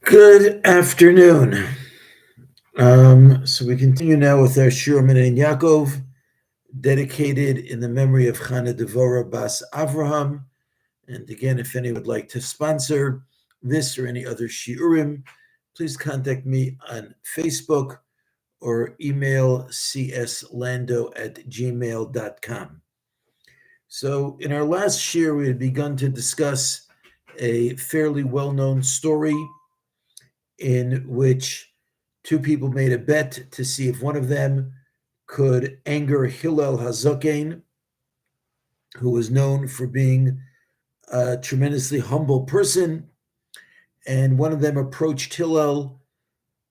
Good afternoon. So we continue now with our Shir and Yaakov, dedicated in the memory of Chana Devora Bas Avraham. And again, if any would like to sponsor this or any other shiurim, please contact me on Facebook or email cslando@gmail.com. So in our last shir, we had begun to discuss a fairly well-known story in which two people made a bet to see if one of them could anger Hillel Hazokain, who was known for being a tremendously humble person. And one of them approached Hillel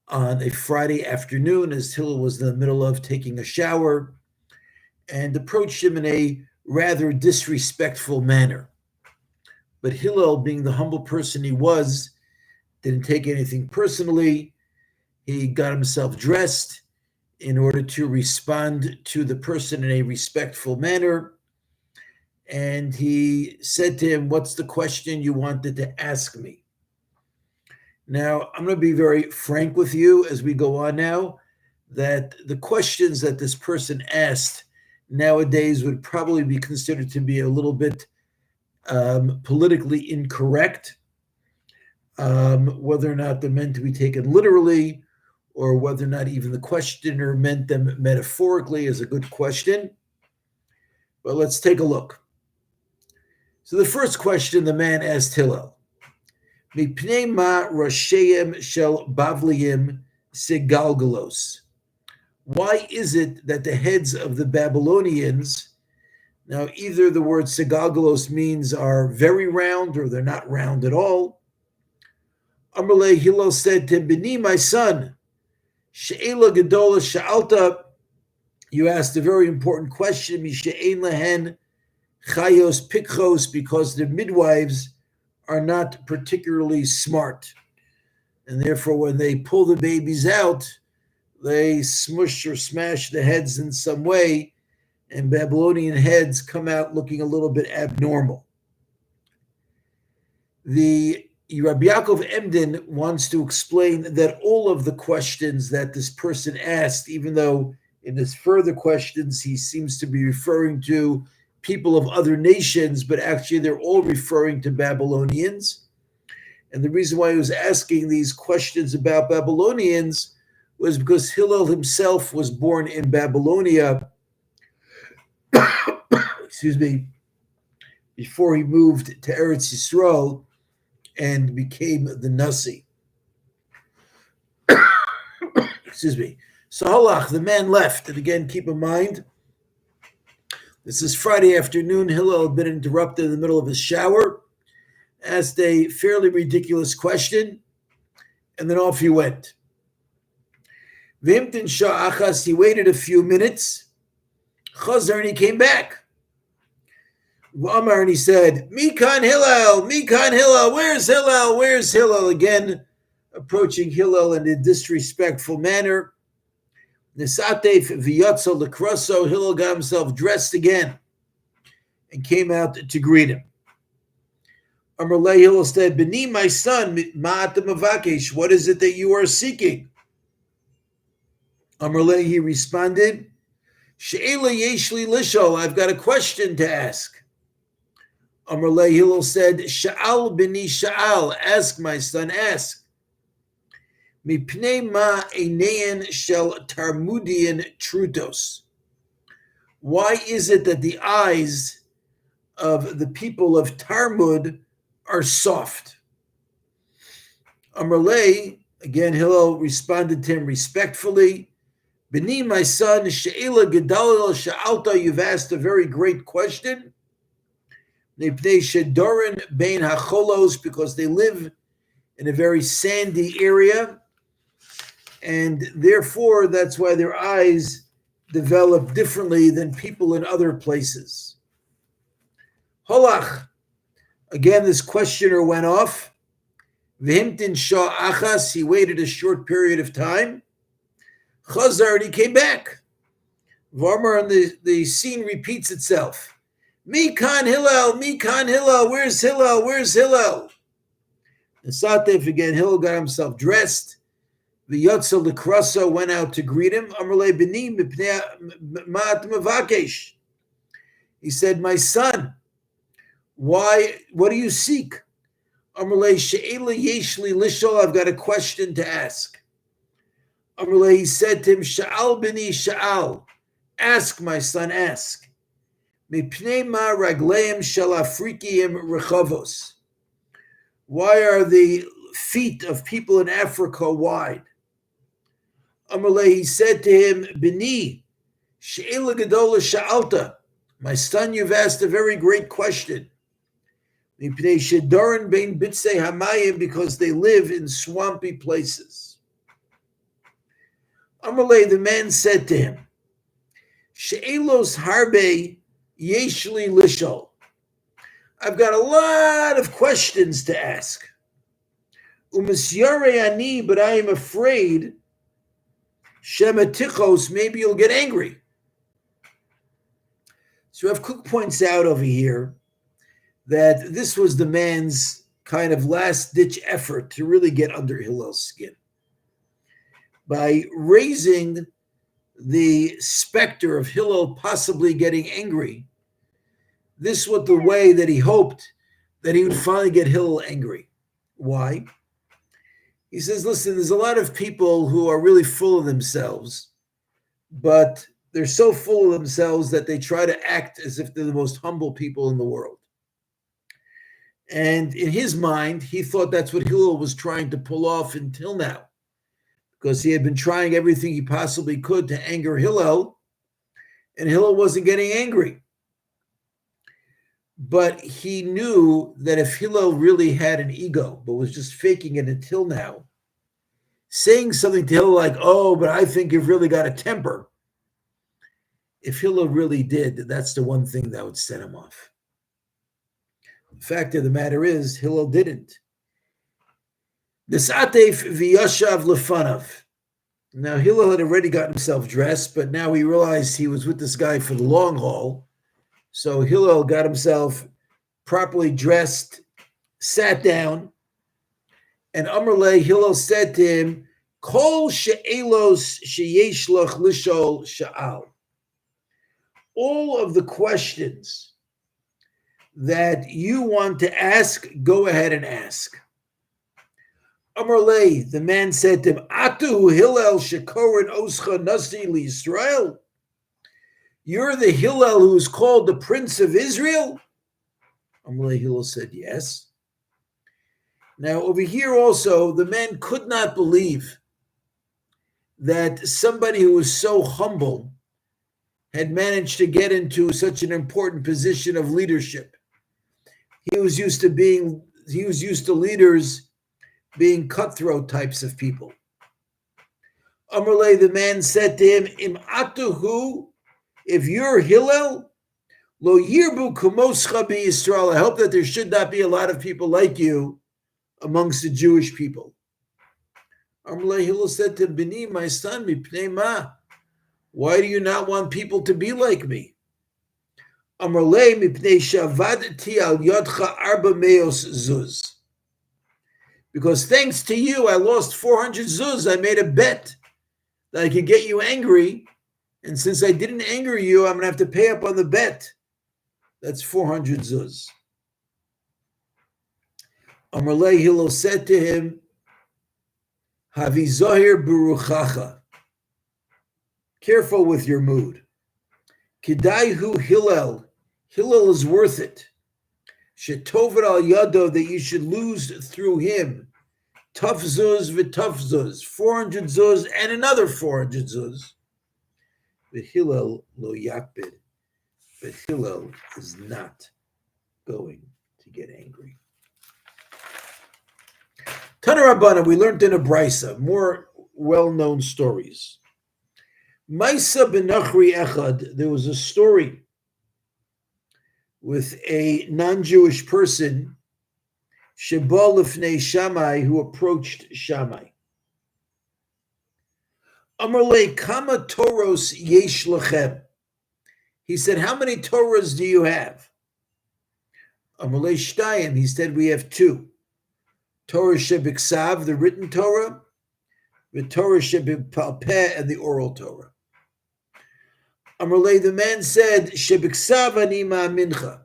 on a Friday afternoon as Hillel was in the middle of taking a shower and approached him in a rather disrespectful manner. But Hillel, being the humble person he was, didn't take anything personally. He got himself dressed in order to respond to the person in a respectful manner. And he said to him, "What's the question you wanted to ask me?" Now, I'm going to be very frank with you as we go on now, that the questions that this person asked nowadays would probably be considered to be a little bit politically incorrect. Whether or not they're meant to be taken literally, or whether or not even the questioner meant them metaphorically, is a good question. But let's take a look. So the first question the man asked Hillel, Mipnei ma rasheim shel Bavliim segalgalos. Why is it that the heads of the Babylonians, now either the word segalgalos means are very round or they're not round at all. Amalei, Hillel said to him, Bini, my son, she'ela gedola sha'alta, you asked a very important question, mishe'en lehen chayos pikchos, because the midwives are not particularly smart. And therefore, when they pull the babies out, they smush or smash the heads in some way, and Babylonian heads come out looking a little bit abnormal. The Rabbi Yaakov Emden wants to explain that all of the questions that this person asked, even though in his further questions he seems to be referring to people of other nations, but actually they're all referring to Babylonians. And the reason why he was asking these questions about Babylonians was because Hillel himself was born in Babylonia, before he moved to Eretz Yisrael and became the Nasi. So Halach, the man left. And again, keep in mind, this is Friday afternoon. Hillel had been interrupted in the middle of his shower, asked a fairly ridiculous question, and then off he went. V'imtin sha'achas, he waited a few minutes. Chazar, and he came back. V'amar, and he said, Mikan Hillel, where's Hillel, where's Hillel? Again, approaching Hillel in a disrespectful manner. Nesatef v'yatzo l'kraso, Hillel got himself dressed again and came out to greet him. Amar le, Hillel said, Beni, my son, ma'at mavakesh, what is it that you are seeking? Amar le, he responded, She'ela yeshli lishol, I've got a question to ask. Amar le, Hillel said, Sha'al b'ni sha'al, ask my son, ask. Mipnei ma einein shel Tarmudian trutos. Why is it that the eyes of the people of Talmud are soft? Amar le, again Hillel responded to him respectfully, B'ni, my son, she'ela gedal sha'alta, you've asked a very great question. Because they live in a very sandy area, and therefore that's why their eyes develop differently than people in other places. Holach, again this questioner went off. V'himtin shah achas, he waited a short period of time. Chazar, and he came back. Varmar, and the scene repeats itself. Mikan Hillel, where's Hillel, where's Hillel? And Satef again, Hillel got himself dressed. The Yotzel the Krasa went out to greet him. Amrle Bini Ma'at Mavakesh. He said, my son, what do you seek? Amrle She'ela Yeshli Lishol, I've got a question to ask. Amrle, he said to him, Sha'al Bini Sha'al, ask my son, ask. Mipnei Ma Ragleim Shel Afrikiim Rechavos. Why are the feet of people in Africa wide? Amrle, he said to him, Bini, She'ela Gedola Sha'alta. My son, you've asked a very great question. Because they live in swampy places. Amrle, the man said to him, She'elos harbe yeshli lishol. I've got a lot of questions to ask. Umisyare ani, but I am afraid, shematichos, maybe you'll get angry. So Rav Kook points out over here that this was the man's kind of last-ditch effort to really get under Hillel's skin. By raising the specter of Hillel possibly getting angry, this was the way that he hoped that he would finally get Hillel angry. Why? He says, listen, there's a lot of people who are really full of themselves, but they're so full of themselves that they try to act as if they're the most humble people in the world. And in his mind, he thought that's what Hillel was trying to pull off until now, because he had been trying everything he possibly could to anger Hillel, and Hillel wasn't getting angry. But he knew that if Hillel really had an ego, but was just faking it until now, saying something to Hillel like, oh, but I think you've really got a temper, if Hillel really did, that's the one thing that would set him off. The fact of the matter is, Hillel didn't. Nisatef v'yashav lefanav. Now, Hillel had already got himself dressed, but now he realized he was with this guy for the long haul. So Hillel got himself properly dressed, sat down, and Amrle, Hillel said to him, Kol she'elos sheyesh lach lishol sha'al. All of the questions that you want to ask, go ahead and ask. Amrle, the man said to him, Atu Hillel shekorin oscha nasi liYisrael. You're the Hillel who is called the Prince of Israel? Amrle, Hillel said, yes. Now, over here also, the man could not believe that somebody who was so humble had managed to get into such an important position of leadership. He was used to leaders being cutthroat types of people. Amrle, the man said to him, Im atuhu, if you're Hillel, lo yirbu kumoscha b'Yisrael, I hope that there should not be a lot of people like you amongst the Jewish people. Amrle, Hillel said to him, Bini, my son, mipnei ma, why do you not want people to be like me? Amrle, mipnei shavadti al yodcha arba meos zuz. Because thanks to you, I lost 400 zuz. I made a bet that I could get you angry. And since I didn't anger you, I'm going to have to pay up on the bet. That's 400 zuz. Amrle, Hillel said to him, Havi zohir buruchacha. Careful with your mood. Kidaihu Hillel. Hillel is worth it. Shetovet al yado, that you should lose through him. Tough zuz v'tough zuz. 400 zuz and another 400 zuz. But Hillel lo yakbid. But Hillel is not going to get angry. Tana Rabbana, we learned in a brisa, more well-known stories. Maisa benachri echad, there was a story with a non-Jewish person, sheba lifnei Shammai, who approached Shammai. Amrle, kama toros yesh lachem. He said, how many Torahs do you have? Amrle shtayim, he said, we have 2. Torah shebiksav, the written Torah, the Torah shebipal peh, and the oral Torah. Amarle, the man said, shebiksav ani ma'amincha.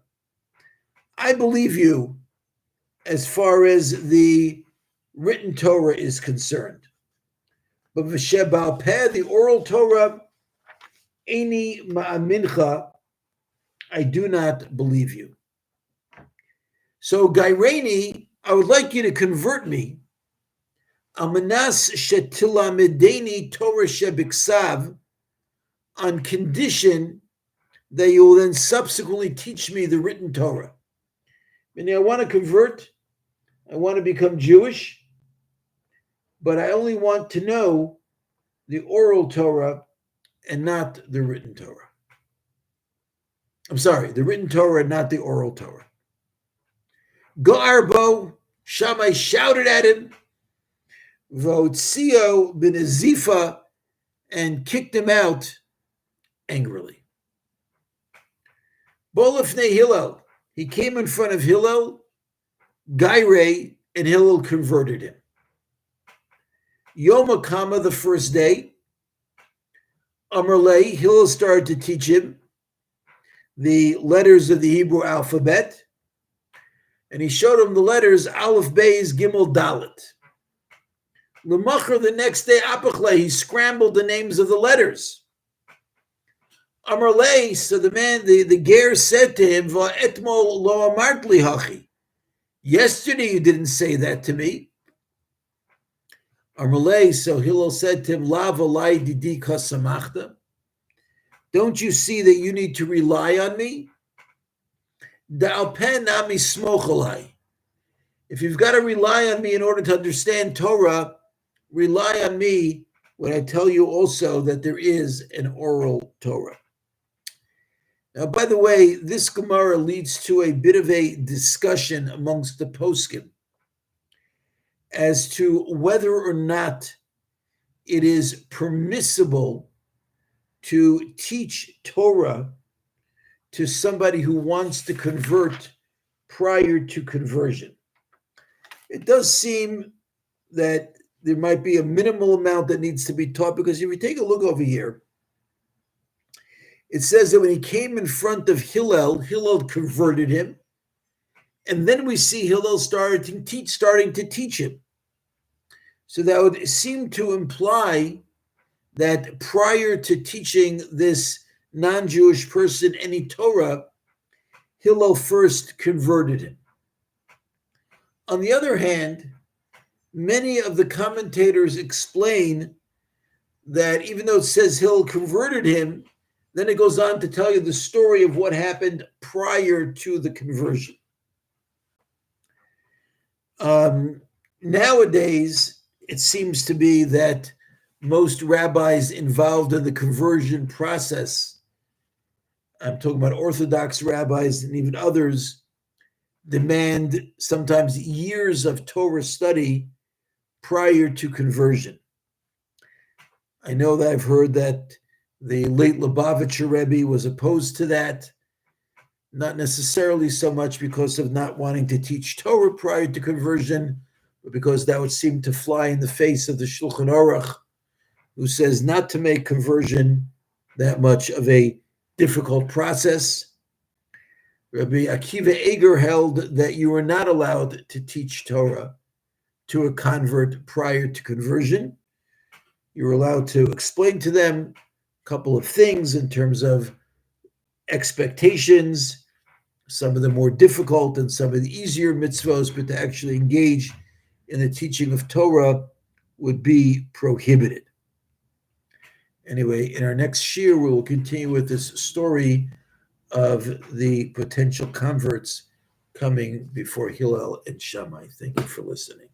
I believe you as far as the written Torah is concerned. But v'shebal peh, the oral Torah, Eini ma'amincha, I do not believe you. So, Gaireni, I would like you to convert me. Amanas shetilamideni Torah shebiksav, on condition that you will then subsequently teach me the written Torah. Meaning, I want to convert, I want to become Jewish, but I only want to know the oral Torah and not the written Torah. I'm sorry, the written Torah and not the oral Torah. Go'arbo, Shammai shouted at him, Votzio bin Azifa, and kicked him out angrily. Bolifnei Hillel, he came in front of Hillel, Gaire, and Hillel converted him. Yom HaKama, the first day, Amarle, Hillel started to teach him the letters of the Hebrew alphabet, and he showed him the letters Aleph, Beis, Gimel, Dalet. L'machar, the next day, Apachle, he scrambled the names of the letters. Amarle, so the man, the ger said to him, Va'etmol lo amart li hachi. Yesterday you didn't say that to me. Amarle, so Hillel said to him, La v'lai didi kasamachta. Don't you see that you need to rely on me? Da'alpen nami smochalai. If you've got to rely on me in order to understand Torah, rely on me when I tell you also that there is an oral Torah. Now, by the way, this Gemara leads to a bit of a discussion amongst the poskim as to whether or not it is permissible to teach Torah to somebody who wants to convert prior to conversion. It does seem that there might be a minimal amount that needs to be taught, because if you take a look over here, it says that when he came in front of Hillel, Hillel converted him, and then we see Hillel starting to teach him. So that would seem to imply that prior to teaching this non-Jewish person any Torah, Hillel first converted him. On the other hand, many of the commentators explain that even though it says Hillel converted him, then it goes on to tell you the story of what happened prior to the conversion. Nowadays, it seems to be that most rabbis involved in the conversion process, I'm talking about Orthodox rabbis and even others, demand sometimes years of Torah study prior to conversion. I know that I've heard that the late Lubavitcher Rebbe was opposed to that, not necessarily so much because of not wanting to teach Torah prior to conversion, but because that would seem to fly in the face of the Shulchan Aruch, who says not to make conversion that much of a difficult process. Rabbi Akiva Eger held that you were not allowed to teach Torah to a convert prior to conversion. You were allowed to explain to them a couple of things in terms of expectations, some of the more difficult and some of the easier mitzvos, but to actually engage in the teaching of Torah would be prohibited. Anyway, in our next shir, we will continue with this story of the potential converts coming before Hillel and Shammai. Thank you for listening.